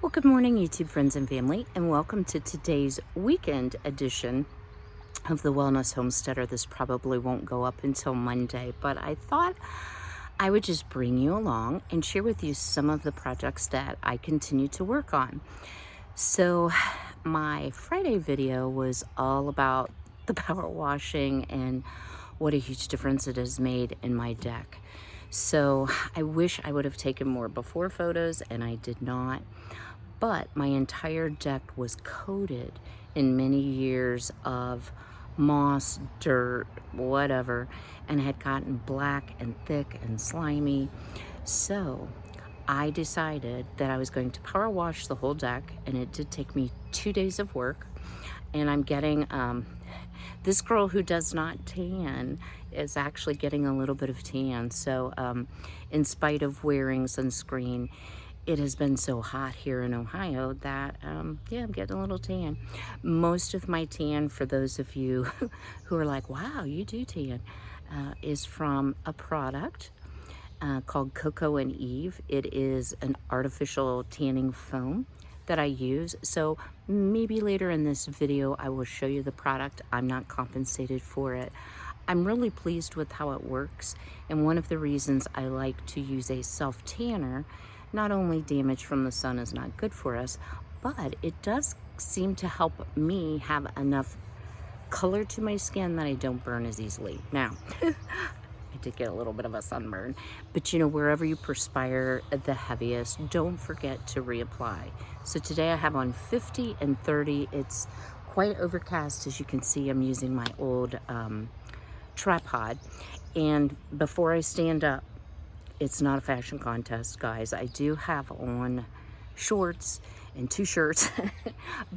Well, good morning, YouTube friends and family, and welcome to today's weekend edition of the Wellness Homesteader. This probably won't go up until Monday, but I thought I would just bring you along and share with you some of the projects that I continue to work on. So my Friday video was all about the power washing and what a huge difference it has made in my deck. So I wish I would have taken more before photos, and I did not. But my entire deck was coated in many years of moss, dirt, whatever, and had gotten black and thick and slimy. So I decided that I was going to power wash the whole deck, and it did take me 2 days of work. And I'm getting, this girl who does not tan is actually getting a little bit of tan. So in spite of wearing sunscreen, it has been so hot here in Ohio that, yeah, I'm getting a little tan. Most of my tan, for those of you who are like, wow, you do tan, is from a product called Coco and Eve. It is an artificial tanning foam that I use. So maybe later in this video, I will show you the product. I'm not compensated for it. I'm really pleased with how it works. And one of the reasons I like to use a self-tanner, not only damage from the sun is not good for us, but it does seem to help me have enough color to my skin that I don't burn as easily. Now, I did get a little bit of a sunburn, but you know, wherever you perspire the heaviest, don't forget to reapply. So today I have on 50 and 30. It's quite overcast. As you can see, I'm using my old tripod. And before I stand up, it's not a fashion contest, guys. I do have on shorts and 2 shirts,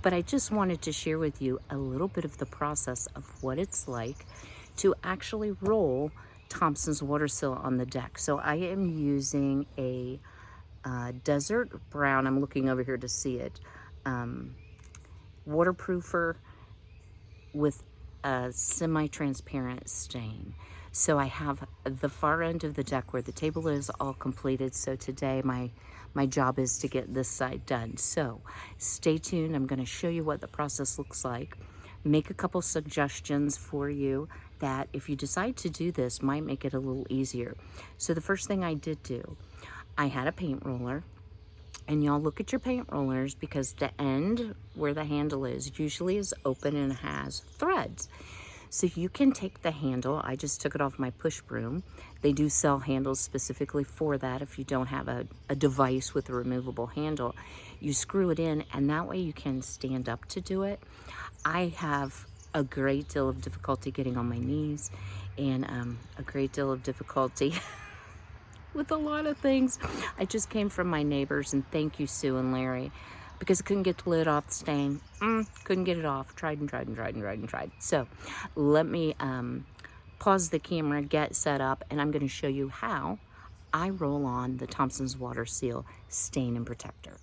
but I just wanted to share with you a little bit of the process of what it's like to actually roll Thompson's water seal on the deck. So I am using a desert brown, I'm looking over here to see it, waterproofer with a semi-transparent stain. So I have the far end of the deck where the table is all completed. So today my job is to get this side done. So stay tuned. I'm going to show you what the process looks like. Make a couple suggestions for you that, if you decide to do this, might make it a little easier. So the first thing I did do, I had a paint roller. And y'all look at your paint rollers, because the end where the handle is usually is open and has threads. So you can take the handle. I just took it off my push broom. They do sell handles specifically for that. If you don't have a device with a removable handle, you screw it in, and that way you can stand up to do it. I have a great deal of difficulty getting on my knees, and a great deal of difficulty with a lot of things. I just came from my neighbors, and thank you, Sue and Larry, because I couldn't get the lid off the stain. Couldn't get it off. Tried and tried and tried and tried and tried. So let me pause the camera, get set up, and I'm going to show you how I roll on the Thompson's Water Seal Stain and Protector.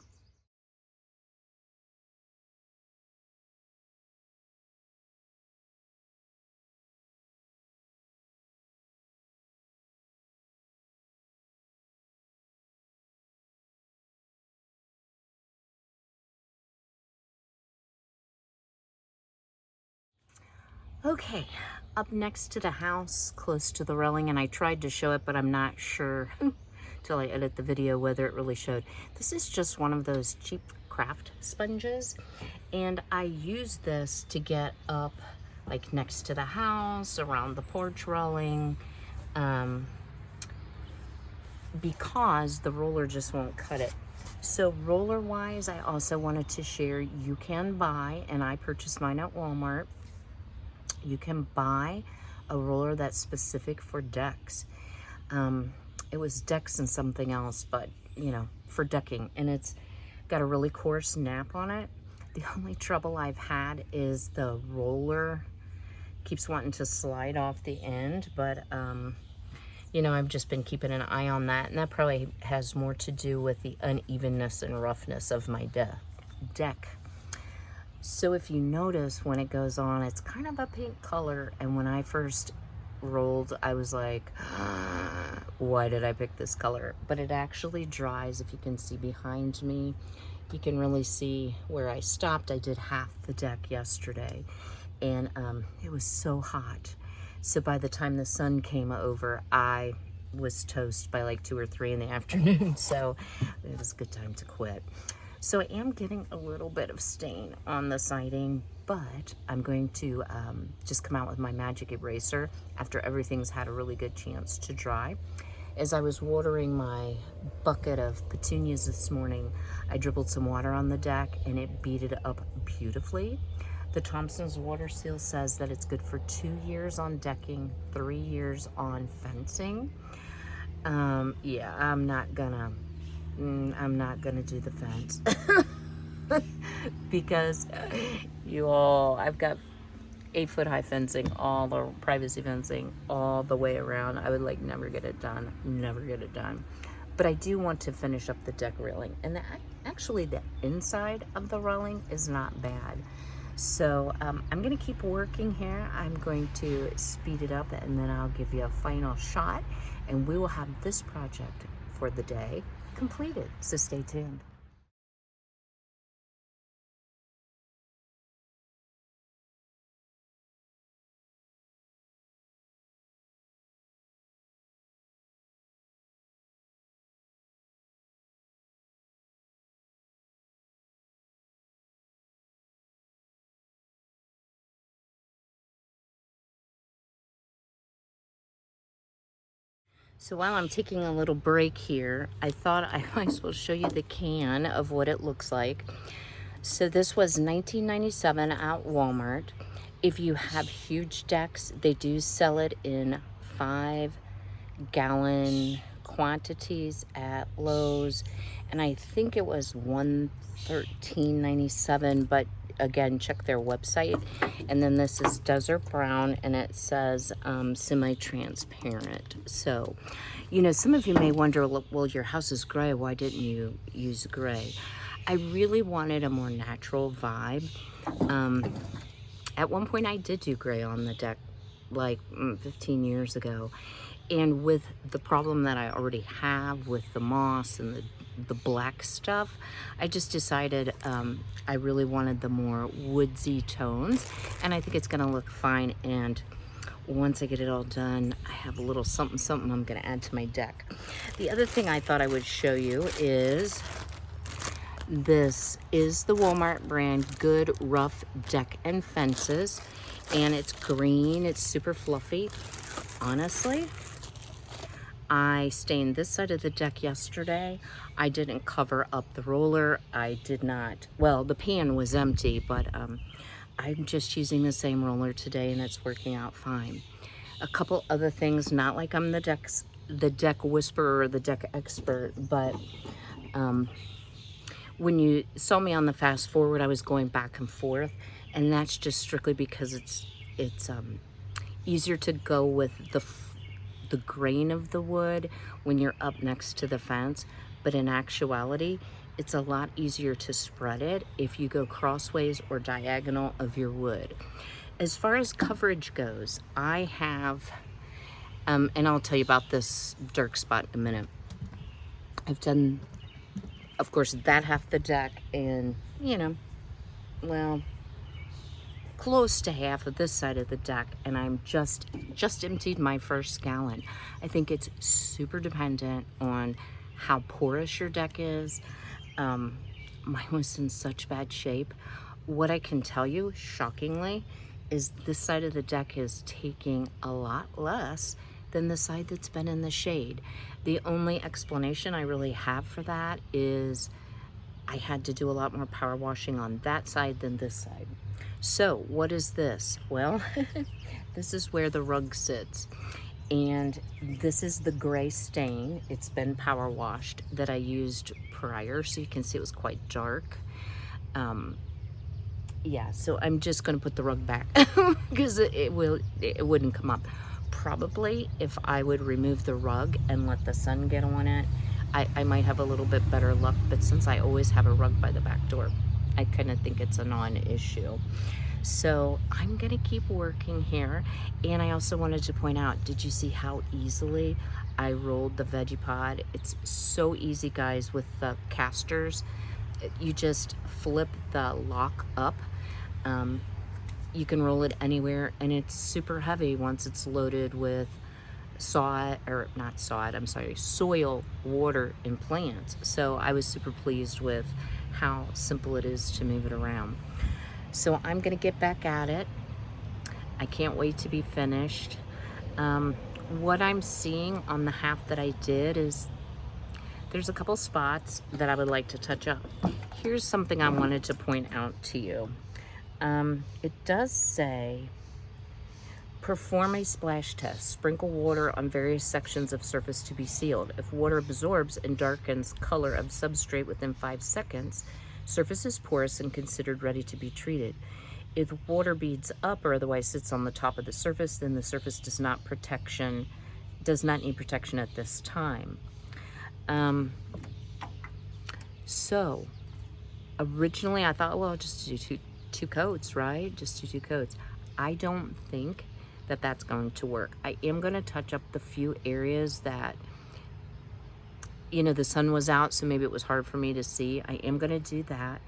Okay, up next to the house, close to the railing, and I tried to show it, but I'm not sure till I edit the video whether it really showed. This is just one of those cheap craft sponges, and I use this to get up like next to the house, around the porch railing, because the roller just won't cut it. So roller wise, I also wanted to share, you can buy, and I purchased mine at Walmart, you can buy a roller that's specific for decks. It was decks and something else, but you know, for decking, and it's got a really coarse nap on it. The only trouble I've had is the roller keeps wanting to slide off the end, but you know, I've just been keeping an eye on that, and that probably has more to do with the unevenness and roughness of my deck. So if you notice, when it goes on, it's kind of a pink color, and when I first rolled, I was like, why did I pick this color? But it actually dries, if you can see behind me. you can really see where I stopped. I did half the deck yesterday, and it was so hot. So by the time the sun came over, I was toast by like 2 or 3 in the afternoon. So it was a good time to quit. So I am getting a little bit of stain on the siding, but I'm going to just come out with my magic eraser after everything's had a really good chance to dry. As I was watering my bucket of petunias this morning, I dribbled some water on the deck and it beat it up beautifully. The Thompson's water seal says that it's good for 2 years on decking, 3 years on fencing. Yeah, I'm not gonna do the fence because I've got 8-foot high fencing, all the privacy fencing all the way around. I would like never get it done. But I do want to finish up the deck railing, and actually the inside of the railing is not bad. So I'm gonna keep working here. I'm going to speed it up, and then I'll give you a final shot, and we will have this project for the day completed. So stay tuned. So while I'm taking a little break here, I thought I might as well show you the can of what it looks like. So this was $19.97 at Walmart. If you have huge decks, they do sell it in 5-gallon quantities at Lowe's, and I think it was $113.97, but again, check their website. And then this is Desert Brown, and it says semi-transparent. So, some of you may wonder, well, your house is gray, why didn't you use gray? I really wanted a more natural vibe. At one point I did do gray on the deck like 15 years ago, and with the problem that I already have with the moss and the black stuff, I just decided I really wanted the more woodsy tones, and I think it's gonna look fine. And once I get it all done, I have a little something I'm gonna add to my deck. The other thing I thought I would show you is this is the Walmart brand Good Rough Deck and Fences, and it's green, it's super fluffy. Honestly, I stained this side of the deck yesterday. I didn't cover up the roller. I did not, well, the pan was empty, but I'm just using the same roller today, and it's working out fine. A couple other things, not like I'm the deck whisperer or the deck expert, but when you saw me on the fast forward, I was going back and forth, and that's just strictly because it's easier to go with the grain of the wood when you're up next to the fence, but in actuality, it's a lot easier to spread it if you go crossways or diagonal of your wood. As far as coverage goes, I have, and I'll tell you about this dark spot in a minute. I've done, of course, that half the deck, and well, close to half of this side of the deck, and I'm just emptied my first gallon. I think it's super dependent on how porous your deck is. Mine was in such bad shape. What I can tell you, shockingly, is this side of the deck is taking a lot less than the side that's been in the shade. The only explanation I really have for that is I had to do a lot more power washing on that side than this side. So what is this? Well, this is where the rug sits. And this is the gray stain. It's been power washed that I used prior, so you can see it was quite dark. Yeah, so I'm just gonna put the rug back because it wouldn't come up. Probably if I would remove the rug and let the sun get on it, I might have a little bit better luck, but since I always have a rug by the back door, I kind of think it's a non-issue. So I'm gonna keep working here. And I also wanted to point out, did you see how easily I rolled the veggie pod? It's so easy, guys, with the casters. you just flip the lock up. You can roll it anywhere, and it's super heavy once it's loaded with soil, water, and plants. So I was super pleased with how simple it is to move it around. So I'm gonna get back at it. I can't wait to be finished. What I'm seeing on the half that I did is there's a couple spots that I would like to touch up. Here's something I wanted to point out to you. It does say, perform a splash test. Sprinkle water on various sections of surface to be sealed. If water absorbs and darkens color of substrate within 5 seconds, surface is porous and considered ready to be treated. If water beads up or otherwise sits on the top of the surface, then the surface does not need protection at this time. So originally I thought, well, just do two coats, right? Just do 2 coats. I don't think that that's going to work. I am going to touch up the few areas that, the sun was out, so maybe it was hard for me to see. I am going to do that,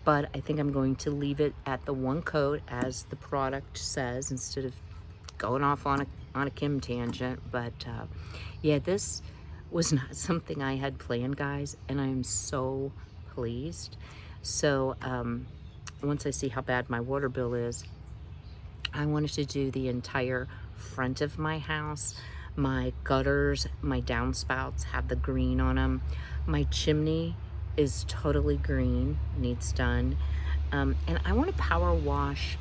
but I think I'm going to leave it at the 1 coat as the product says, instead of going off on a Kim tangent. But yeah, this was not something I had planned, guys, and I'm so pleased. So once I see how bad my water bill is, I wanted to do the entire front of my house. My gutters, my downspouts have the green on them. My chimney is totally green, needs done. And I want to power wash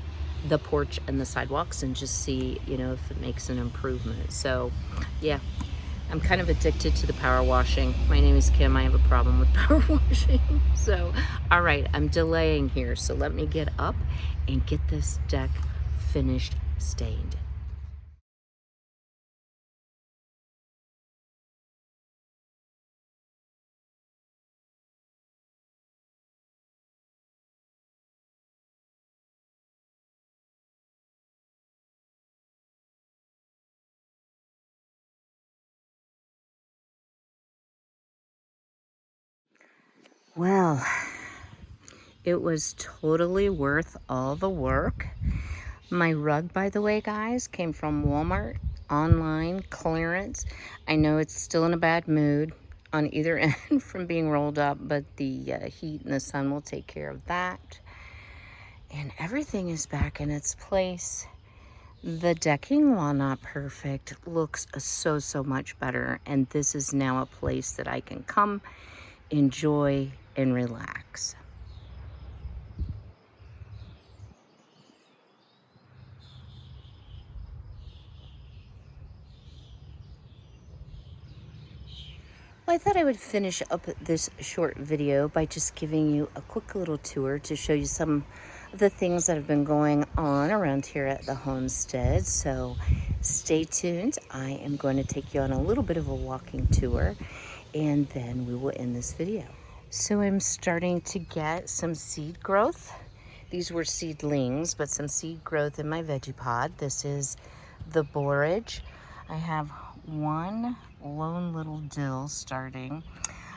the porch and the sidewalks and just see, if it makes an improvement. So yeah, I'm kind of addicted to the power washing. My name is Kim. I have a problem with power washing. So, all right, I'm delaying here. So let me get up and get this deck finished stained. Well, it was totally worth all the work. My rug, by the way, guys, came from Walmart, online, clearance. I know it's still in a bad mood on either end from being rolled up, but the heat and the sun will take care of that. And everything is back in its place. The decking, while not perfect, looks so much better. And this is now a place that I can come, enjoy, and relax. Well, I thought I would finish up this short video by just giving you a quick little tour to show you some of the things that have been going on around here at the homestead. So stay tuned. I am going to take you on a little bit of a walking tour, and then we will end this video. So I'm starting to get some seed growth. These were seedlings, but some seed growth in my veggie pod. This is the borage. I have one lone little dill starting.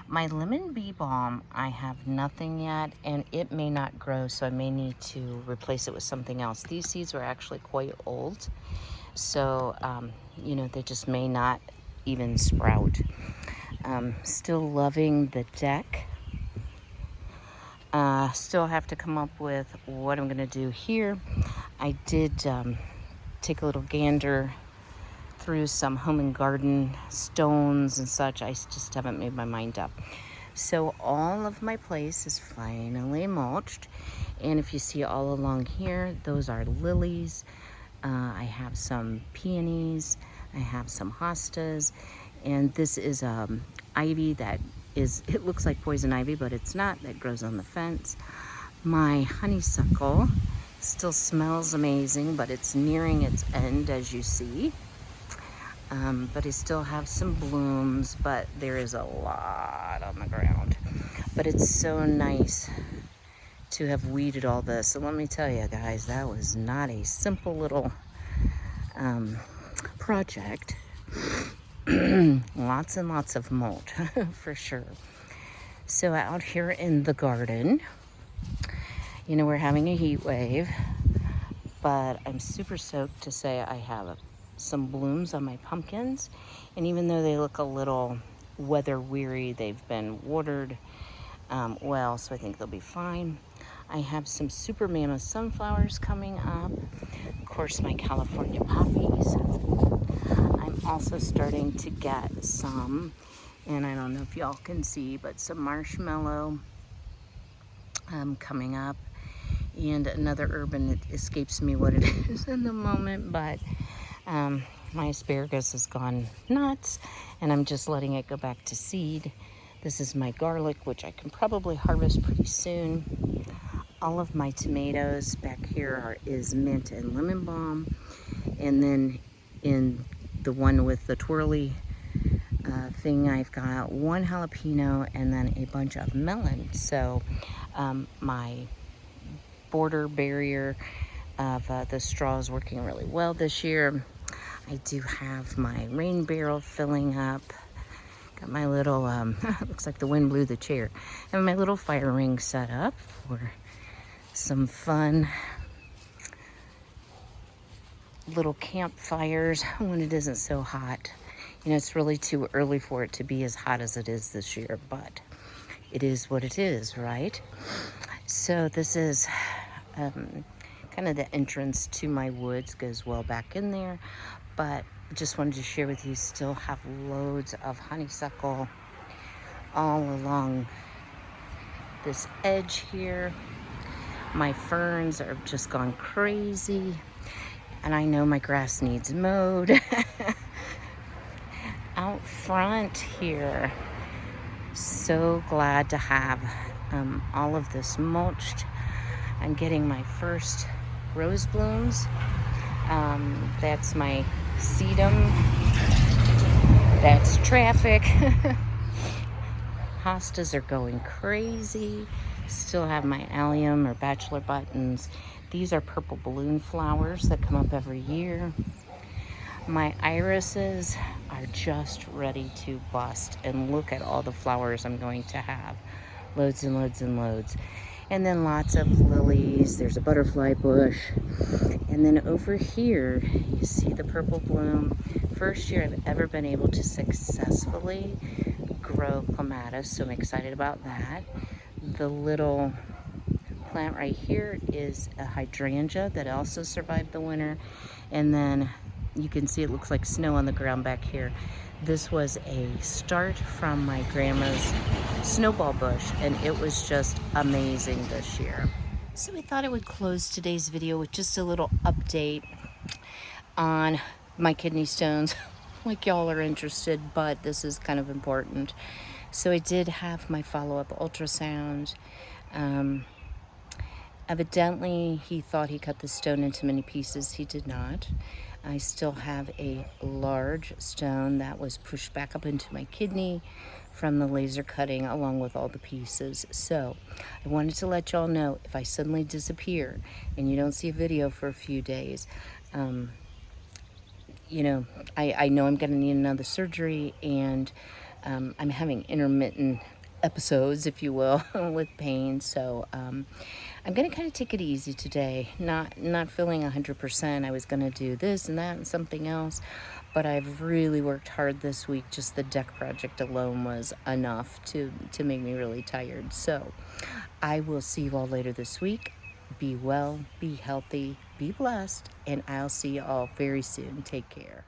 My lemon bee balm, I have nothing yet, and it may not grow, so I may need to replace it with something else. These seeds are actually quite old, so they just may not even sprout. Still loving the deck. Still have to come up with what I'm gonna do here. I did take a little gander through some home and garden stones and such. I just haven't made my mind up. So all of my place is finally mulched, and if you see all along here, those are lilies. I have some peonies, I have some hostas, and this is ivy that it looks like poison ivy, but it's not. That grows on the fence. My honeysuckle still smells amazing, but it's nearing its end, as you see. But I still have some blooms, but there is a lot on the ground. But it's so nice to have weeded all this. So let me tell you guys, that was not a simple little project. Lots and lots of mulch for sure. So out here in the garden, you know, we're having a heat wave, but I'm super stoked to say I have some blooms on my pumpkins. And even though they look a little weather weary, they've been watered well, so I think they'll be fine. I have some super mammoth sunflowers coming up. Of course, my California poppies. I'm also starting to get some, and I don't know if y'all can see, but some marshmallow coming up. And another herb, and it escapes me what it is in the moment, but my asparagus has gone nuts, and I'm just letting it go back to seed. This is my garlic, which I can probably harvest pretty soon. All of my tomatoes back here is mint and lemon balm. And then in the one with the twirly thing, I've got one jalapeno and then a bunch of melon. So my border barrier of the straw is working really well this year. I do have my rain barrel filling up. Got my little, looks like the wind blew the chair. I have my little fire ring set up for some fun little campfires when it isn't so hot. You know, it's really too early for it to be as hot as it is this year, but it is what it is, right? So this is kind of the entrance to my woods, goes well back in there, but just wanted to share with you, still have loads of honeysuckle all along this edge here. My ferns are just gone crazy, and I know my grass needs mowed. Out front here, so glad to have all of this mulched. I'm getting my first rose blooms. That's my sedum. That's traffic. Hostas are going crazy. Still have my allium or bachelor buttons. These are purple balloon flowers that come up every year. My irises are just ready to bust, and look at all the flowers I'm going to have. Loads and loads and loads. And then lots of lilies. There's a butterfly bush. And then over here, you see the purple bloom. First year I've ever been able to successfully grow clematis, so I'm excited about that. The little plant right here is a hydrangea that also survived the winter. And then you can see it looks like snow on the ground back here. This was a start from my grandma's snowball bush, and it was just amazing this year. So I thought I would close today's video with just a little update on my kidney stones. Like y'all are interested, but this is kind of important. So I did have my follow-up ultrasound. Evidently, he thought he cut the stone into many pieces. He did not. I still have a large stone that was pushed back up into my kidney from the laser cutting, along with all the pieces. So I wanted to let y'all know, if I suddenly disappear and you don't see a video for a few days, you know, I know I'm going to need another surgery, and I'm having intermittent episodes, if you will, with pain. So I'm going to kind of take it easy today. Not feeling 100%. I was going to do this and that and something else, but I've really worked hard this week. Just the deck project alone was enough to make me really tired. So I will see you all later this week. Be well, be healthy, be blessed, and I'll see you all very soon. Take care.